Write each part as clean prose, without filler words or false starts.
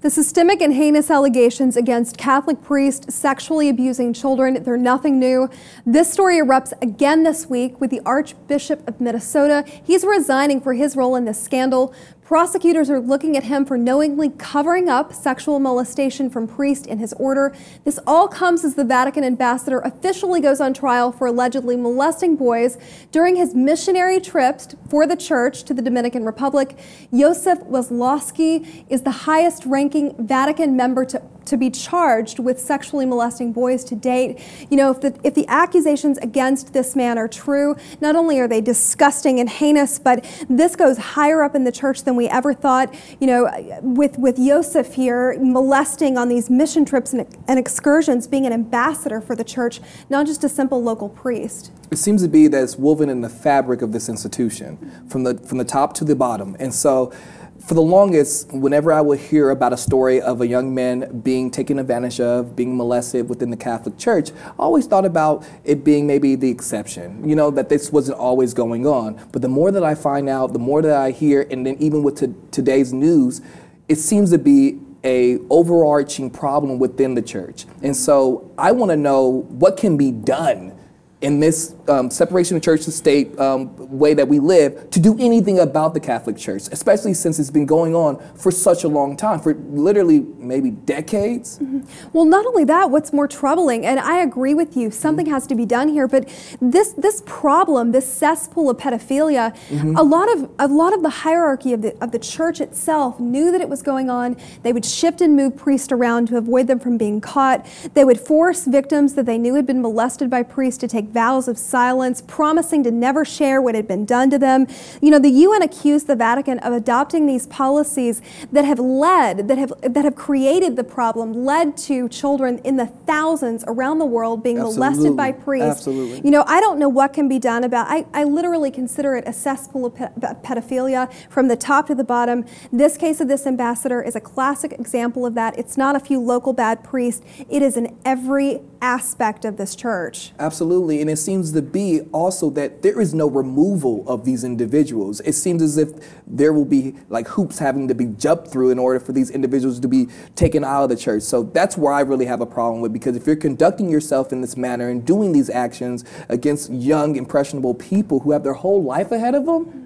The systemic and heinous allegations against Catholic priests sexually abusing children, they're nothing new. This story erupts again this week with the Archbishop of Minnesota. He's resigning for his role in this scandal. Prosecutors are looking at him for knowingly covering up sexual molestation from priests in his order. This all comes as the Vatican ambassador officially goes on trial for allegedly molesting boys during his missionary trips for the church to the Dominican Republic. Joseph Weslowski is the highest-ranking Vatican member to be charged with sexually molesting boys to date. You know, if the accusations against this man are true, not only are they disgusting and heinous, but this goes higher up in the church than we ever thought. You know, with Joseph here molesting on these mission trips and excursions, being an ambassador for the church, not just a simple local priest. It seems to be that it's woven in the fabric of this institution, from the top to the bottom. And so, for the longest, whenever I would hear about a story of a young man being taken advantage of, being molested within the Catholic Church, I always thought about it being maybe the exception, you know, that this wasn't always going on. But the more that I find out, the more that I hear, and then even with today's news, it seems to be a overarching problem within the church. And so I want to know what can be done in this separation of church to state way that we live, to do anything about the Catholic Church, especially since it's been going on for such a long time, for literally maybe decades. Mm-hmm. Well, not only that, what's more troubling, and I agree with you, something has to be done here, but this problem, this cesspool of pedophilia, a lot of the hierarchy of the church itself knew that it was going on. They would shift and move priests around to avoid them from being caught. They would force victims that they knew had been molested by priests to take vows of silence, promising to never share what had been done to them. You know, the UN accused the Vatican of adopting these policies that have created the problem, led to children in the thousands around the world being molested by priests. Absolutely. You know, I don't know what can be done about it. I literally consider it a cesspool of pedophilia from the top to the bottom. This case of this ambassador is a classic example of that. It's not a few local bad priests. It is in every aspect of this church. Absolutely, and it seems to be also that there is no removal of these individuals. It seems as if there will be like hoops having to be jumped through in order for these individuals to be taken out of the church. So that's where I really have a problem with, because if you're conducting yourself in this manner and doing these actions against young, impressionable people who have their whole life ahead of them,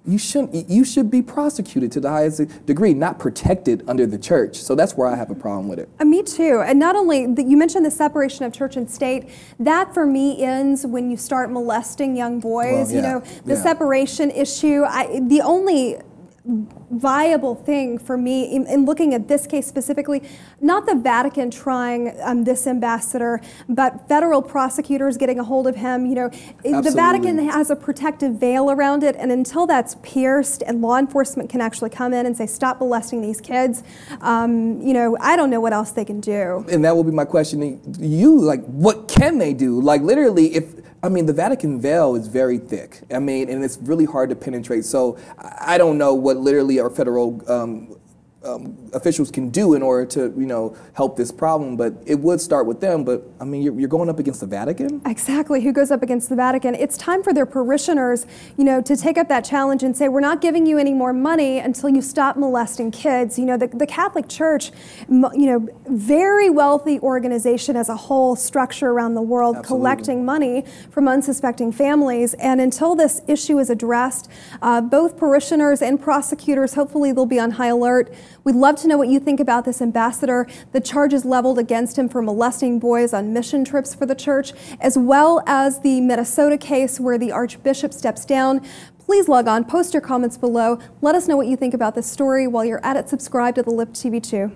you should be prosecuted to the highest degree, not protected under the church. So that's where I have a problem with it. Me too. And not only, you mentioned the separation of church and state, that for me ends when you start molesting young boys. Well, you know, the separation issue, the only viable thing for me in looking at this case specifically, not the Vatican trying this ambassador, but federal prosecutors getting a hold of him. You know, the Vatican has a protective veil around it, and until that's pierced and law enforcement can actually come in and say, stop molesting these kids, you know, I don't know what else they can do. And that will be my question to you, like, what can they do? Like, literally, I mean, the Vatican veil is very thick. I mean, and it's really hard to penetrate. So I don't know what literally our federal officials can do in order to, you know, help this problem, but it would start with them. But I mean, you're going up against the Vatican? Exactly. Who goes up against the Vatican? It's time for their parishioners, you know, to take up that challenge and say, we're not giving you any more money until you stop molesting kids. You know, the Catholic Church, you know, very wealthy organization as a whole, structure around the world, collecting money from unsuspecting families. And until this issue is addressed, both parishioners and prosecutors, hopefully they'll be on high alert. We'd love to know what you think about this ambassador, the charges leveled against him for molesting boys on mission trips for the church, as well as the Minnesota case where the Archbishop steps down. Please log on, post your comments below. Let us know what you think about this story. While you're at it, subscribe to the LIP TV2.